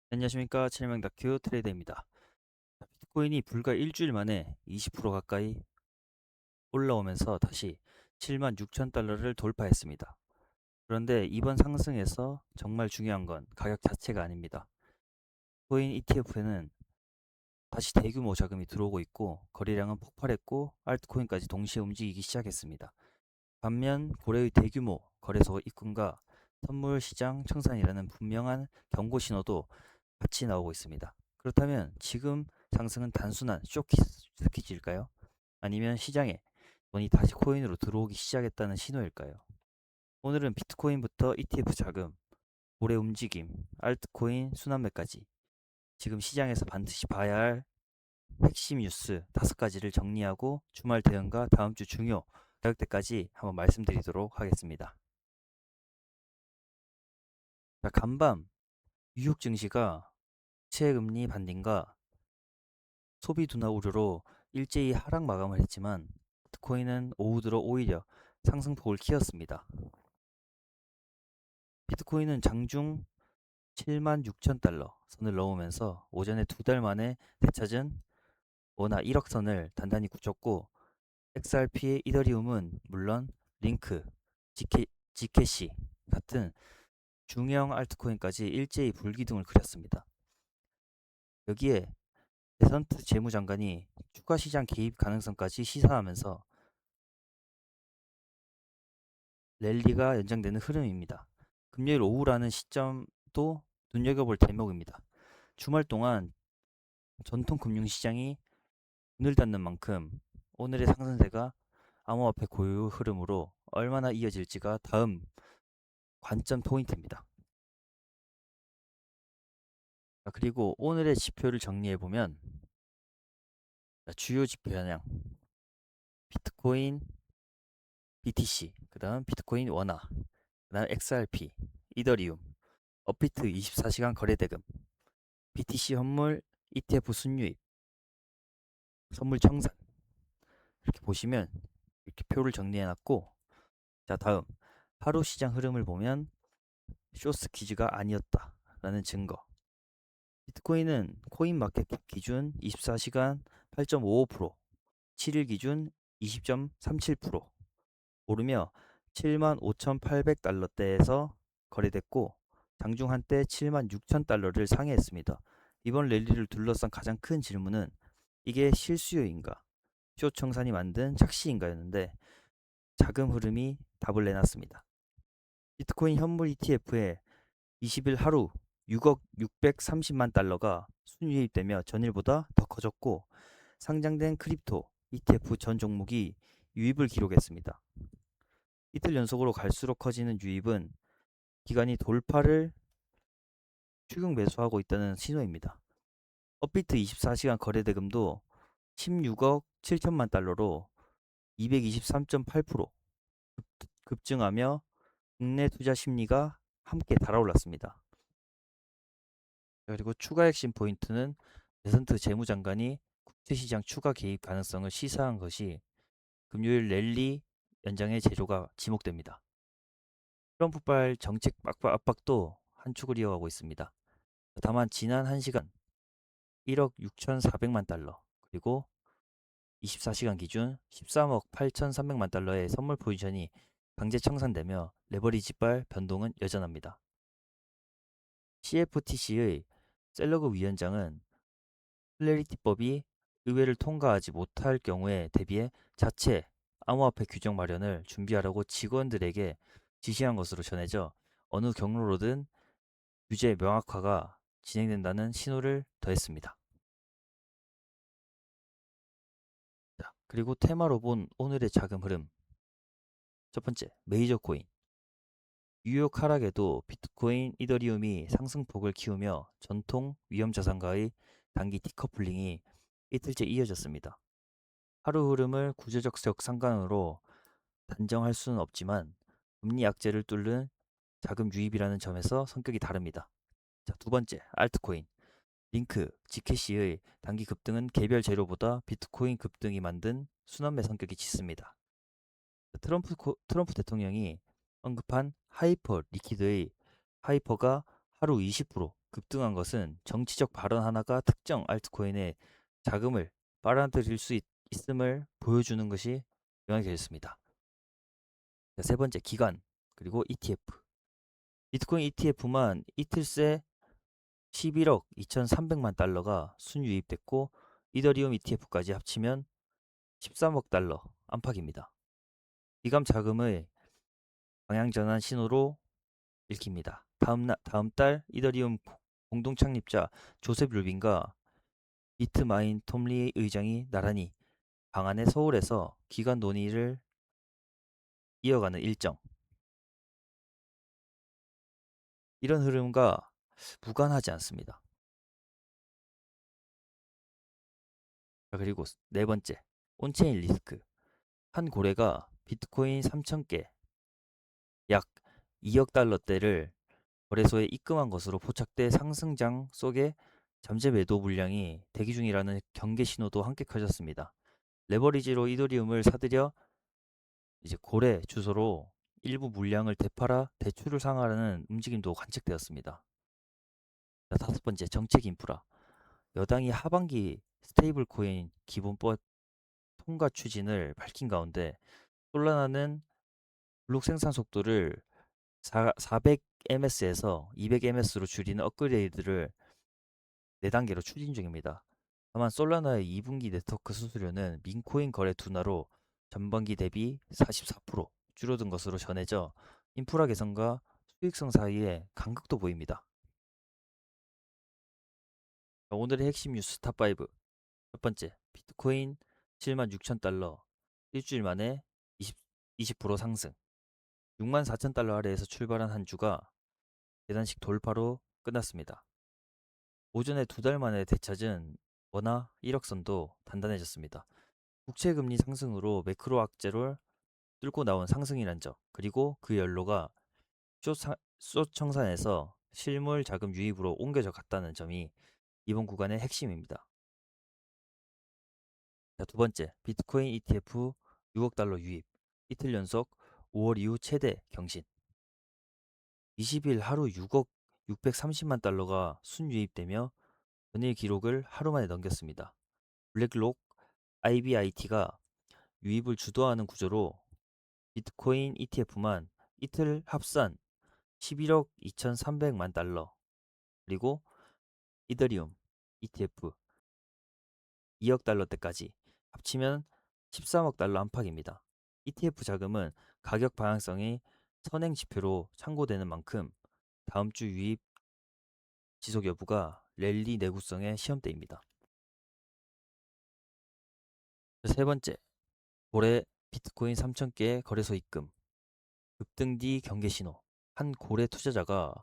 안녕하십니까. 최명 다큐 트레이더입니다. 비트코인이 불과 일주일 만에 20% 가까이 올라오면서 다시 7만 6천 달러를 돌파했습니다. 그런데 이번 상승에서 정말 중요한 건 가격 자체가 아닙니다. 코인 ETF에는 다시 대규모 자금이 들어오고 있고 거래량은 폭발했고 알트코인까지 동시에 움직이기 시작했습니다. 반면 고래의 대규모 거래소 입금과 선물 시장 청산이라는 분명한 경고 신호도 같이 나오고 있습니다. 그렇다면 지금 상승은 단순한 쇼키즈일까요? 아니면 시장에 돈이 다시 코인으로 들어오기 시작했다는 신호일까요? 오늘은 비트코인부터 ETF 자금, 고래 움직임, 알트코인 순환매까지 지금 시장에서 반드시 봐야 할 핵심 뉴스 5가지를 정리하고 주말 대응과 다음 주 중요 가격대까지 한번 말씀드리도록 하겠습니다. 자, 간밤 뉴욕 증시가 국채금리 반등과 소비 둔화 우려로 일제히 하락 마감을 했지만 비트코인은 오후 들어 오히려 상승폭을 키웠습니다. 비트코인은 장중 7만 6천 달러 선을 넘으면서 오전에 2달 만에 되찾은 원화 1억 선을 단단히 굳혔고 XRP의 이더리움은 물론 링크, 지캐시 같은 중형 알트코인까지 일제히 불기둥을 그렸습니다. 여기에 데선트 재무장관이 추가 시장 개입 가능성까지 시사하면서 랠리가 연장되는 흐름입니다. 금요일 오후라는 시점도 눈여겨볼 대목입니다. 주말 동안 전통 금융시장이 문을 닫는 만큼 오늘의 상승세가 암호화폐 고유 흐름으로 얼마나 이어질지가 다음 관점 포인트입니다. 그리고 오늘의 지표를 정리해보면 주요 지표 현황, 비트코인, BTC, 그 다음 비트코인 원화, 그 다음 XRP, 이더리움, 업비트 24시간 거래대금, BTC 현물, ETF 순유입, 선물 청산 이렇게 보시면 이렇게 표를 정리해놨고 자 다음 하루 시장 흐름을 보면 쇼스퀴즈가 아니었다라는 증거 비트코인은 코인마켓캡 기준 24시간 8.55%, 7일 기준 20.37% 오르며 75,800달러대에서 거래됐고 장중 한때 7만 6천 달러를 상회했습니다. 이번 랠리를 둘러싼 가장 큰 질문은 이게 실수요인가, 쇼청산이 만든 착시인가였는데 자금 흐름이 답을 내놨습니다. 비트코인 현물 ETF에 20일 하루 6억 630만 달러가 순유입되며 전일보다 더 커졌고 상장된 크립토 ETF 전 종목이 유입을 기록했습니다. 이틀 연속으로 갈수록 커지는 유입은 기관이 돌파를 추격 매수하고 있다는 신호입니다. 업비트 24시간 거래대금도 16억 7천만 달러로 223.8% 급증하며 국내 투자 심리가 함께 달아올랐습니다. 그리고 추가 핵심 포인트는 데선트 재무장관이 국제시장 추가 개입 가능성을 시사한 것이 금요일 랠리 연장의 제조가 지목됩니다. 트럼프발 정책 압박도 한 축을 이어가고 있습니다. 다만 지난 1시간 1억 6,400만 달러 그리고 24시간 기준 13억 8,300만 달러의 선물 포지션이 강제 청산되며 레버리지발 변동은 여전합니다. CFTC의 셀러그 위원장은 클래리티법이 의회를 통과하지 못할 경우에 대비해 자체 암호화폐 규정 마련을 준비하라고 직원들에게 지시한 것으로 전해져 어느 경로로든 규제 명확화가 진행된다는 신호를 더했습니다. 자, 그리고 테마로 본 오늘의 자금 흐름. 첫 번째, 메이저 코인. 뉴욕 하락에도 비트코인, 이더리움이 상승폭을 키우며 전통 위험 자산가의 단기 디커플링이 이틀째 이어졌습니다. 하루 흐름을 구조적 상관으로 단정할 수는 없지만 금리 악재를 뚫는 자금 유입이라는 점에서 성격이 다릅니다. 자, 두 번째, 알트코인. 링크, 지캐시의 단기 급등은 개별 재료보다 비트코인 급등이 만든 순환매 성격이 짙습니다. 트럼프 대통령이 언급한 하이퍼 리퀴드의 하이퍼가 하루 20% 급등한 것은 정치적 발언 하나가 특정 알트코인의 자금을 빨아들일 수 있음을 보여주는 것이 영향이 되었습니다. 세 번째, 기간 그리고 ETF. 비트코인 ETF만 이틀 새 11억 2,300만 달러가 순유입됐고 이더리움 ETF까지 합치면 13억 달러 안팎입니다. 기간 자금의 방향 전환 신호로 읽힙니다. 다음 달 이더리움 공동 창립자 조셉 루빈과 비트마인 톰리 의장이 나란히 방안의 서울에서 기간 논의를 이어가는 일정. 이런 흐름과 무관하지 않습니다. 그리고 네 번째, 온체인 리스크. 한 고래가 비트코인 3,000개, 약 2억 달러대를 거래소에 입금한 것으로 포착돼 상승장 속에 잠재 매도 물량이 대기 중이라는 경계 신호도 함께 켜졌습니다. 레버리지로 이더리움을 사들여 이제 고래 주소로 일부 물량을 되팔아 대출을 상환하는 움직임도 관측되었습니다. 자, 다섯 번째, 정책 인프라. 여당이 하반기 스테이블 코인 기본법 통과 추진을 밝힌 가운데 솔라나는 블록 생산 속도를 400ms에서 200ms로 줄이는 업그레이드를 4단계로 추진 중입니다. 다만 솔라나의 2분기 네트워크 수수료는 민코인 거래 둔화로 전반기 대비 44% 줄어든 것으로 전해져 인프라 개선과 수익성 사이에 간극도 보입니다. 오늘의 핵심 뉴스 탑5. 첫 번째, 비트코인 76,000달러 일주일 만에 20% 상승. 64,000달러 아래에서 출발한 한 주가 계단식 돌파로 끝났습니다. 오전에 2달 만에 되찾은 원화 1억선도 단단해졌습니다. 국채금리 상승으로 매크로 악재를 뚫고 나온 상승이란 점, 그리고 그 연로가 숏 청산에서 실물 자금 유입으로 옮겨져 갔다는 점이 이번 구간의 핵심입니다. 자, 두 번째, 비트코인 ETF 6억 달러 유입. 이틀 연속 5월 이후 최대 경신. 20일 하루 6억 630만 달러가 순유입되며 전일 기록을 하루 만에 넘겼습니다. 블랙록 IBIT가 유입을 주도하는 구조로 비트코인 ETF만 이틀 합산 11억 2,300만 달러, 그리고 이더리움 ETF 2억 달러대까지 합치면 13억 달러 안팎입니다. ETF 자금은 가격 방향성이 선행 지표로 참고되는 만큼 다음 주 유입 지속 여부가 랠리 내구성의 시험대입니다. 세 번째, 올해 비트코인 3,000개 거래소 입금, 급등 뒤 경계 신호. 한 고래 투자자가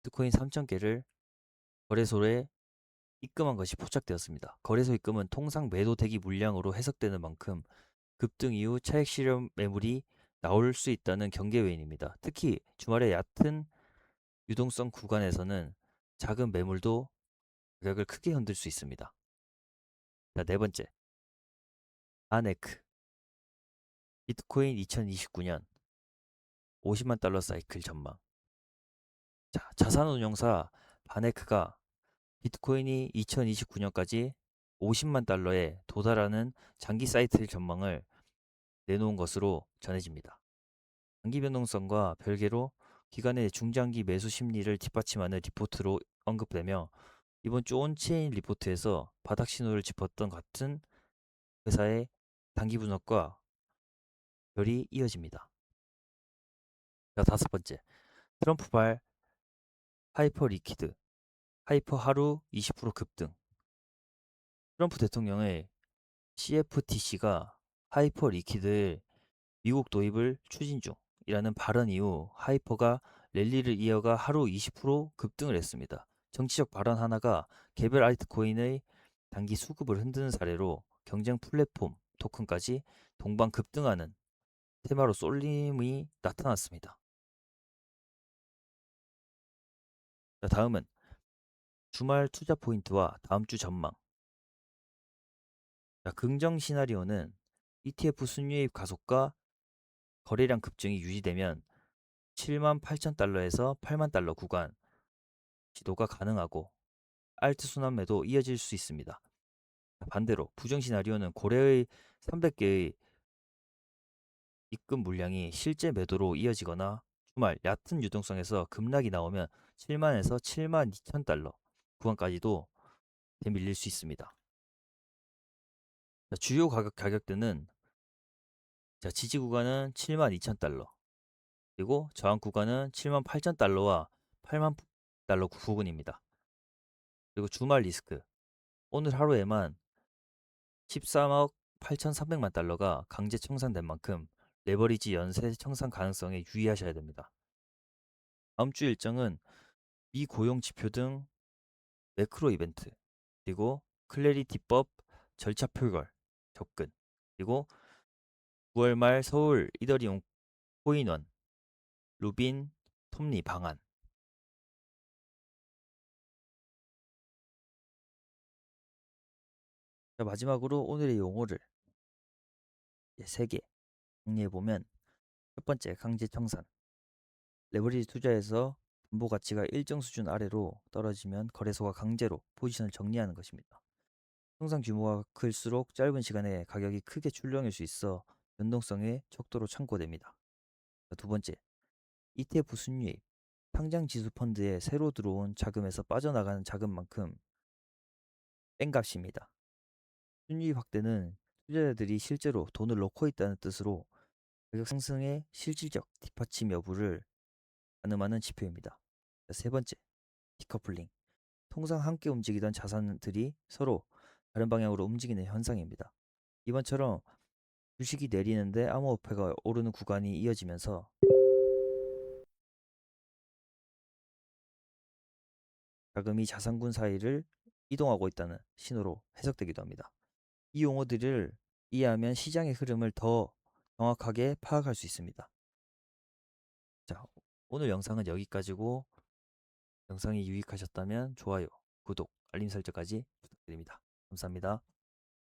비트코인 3,000개를 거래소에 입금한 것이 포착되었습니다. 거래소 입금은 통상 매도 대기 물량으로 해석되는 만큼 급등 이후 차익 실현 매물이 나올 수 있다는 경계 요인입니다. 특히 주말의 얕은 유동성 구간에서는 작은 매물도 가격을 크게 흔들 수 있습니다. 자, 네 번째, 아네크. 비트코인 2029년 50만 달러 사이클 전망. 자, 자산운용사 바네크가 비트코인이 2029년까지 50만 달러에 도달하는 장기 사이클 전망을 내놓은 것으로 전해집니다. 장기 변동성과 별개로 기간의 중장기 매수 심리를 뒷받침하는 리포트로 언급되며 이번 주 온체인 리포트에서 바닥 신호를 짚었던 같은 회사의 단기 분석과 별이 이어집니다. 자, 다섯 번째, 트럼프발 하이퍼 리퀴드, 하이퍼 하루 20% 급등. 트럼프 대통령의 CFTC가 하이퍼 리퀴드의 미국 도입을 추진 중이라는 발언 이후 하이퍼가 랠리를 이어가 하루 20% 급등을 했습니다. 정치적 발언 하나가 개별 알트코인의 단기 수급을 흔드는 사례로 경쟁 플랫폼 토큰까지 동반 급등하는 테마로 쏠림이 나타났습니다. 자, 다음은 주말 투자 포인트와 다음 주 전망. 자, 긍정 시나리오는 ETF 순유입 가속과 거래량 급증이 유지되면 7만 8천 달러에서 8만 달러 구간, 지도가 가능하고 알트 순환매도 이어질 수 있습니다. 반대로 부정 시나리오는 고래의 300개의 입금 물량이 실제 매도로 이어지거나 주말 얕은 유동성에서 급락이 나오면 7만에서 7만 2천 달러 구간까지도 되밀릴 수 있습니다. 주요 가격대는 지지 구간은 7만 2천 달러, 그리고 저항 구간은 7만 8천 달러와 8만 달러 부근입니다. 그리고 주말 리스크, 오늘 하루에만 13억 8,300만 달러가 강제 청산된 만큼 레버리지 연쇄 청산 가능성에 유의하셔야 됩니다. 다음 주 일정은 미고용 지표 등 매크로 이벤트, 그리고 클래리티법 절차 표결, 접근, 그리고 9월 말 서울 이더리움 코인원, 루빈, 톱니 방안. 자, 마지막으로 오늘의 용어를 3개 정리해보면, 첫 번째 강제 청산. 레버리지 투자에서 분보 가치가 일정 수준 아래로 떨어지면 거래소가 강제로 포지션을 정리하는 것입니다. 통상 규모가 클수록 짧은 시간에 가격이 크게 출렁일 수 있어 변동성에 척도로 참고됩니다. 두 번째, ETF 순유입. 상장 지수 펀드에 새로 들어온 자금에서 빠져나가는 자금만큼 뺀값입니다. 순유입 확대는 투자자들이 실제로 돈을 넣고 있다는 뜻으로 가격 상승의 실질적 뒷받침 여부를 가늠하는 지표입니다. 세 번째, 디커플링. 통상 함께 움직이던 자산들이 서로 다른 방향으로 움직이는 현상입니다. 이번처럼 주식이 내리는데 암호화폐가 오르는 구간이 이어지면서 자금이 자산군 사이를 이동하고 있다는 신호로 해석되기도 합니다. 이 용어들을 이해하면 시장의 흐름을 더 정확하게 파악할 수 있습니다. 자, 오늘 영상은 여기까지고, 영상이 유익하셨다면 좋아요, 구독, 알림 설정까지 부탁드립니다. 감사합니다.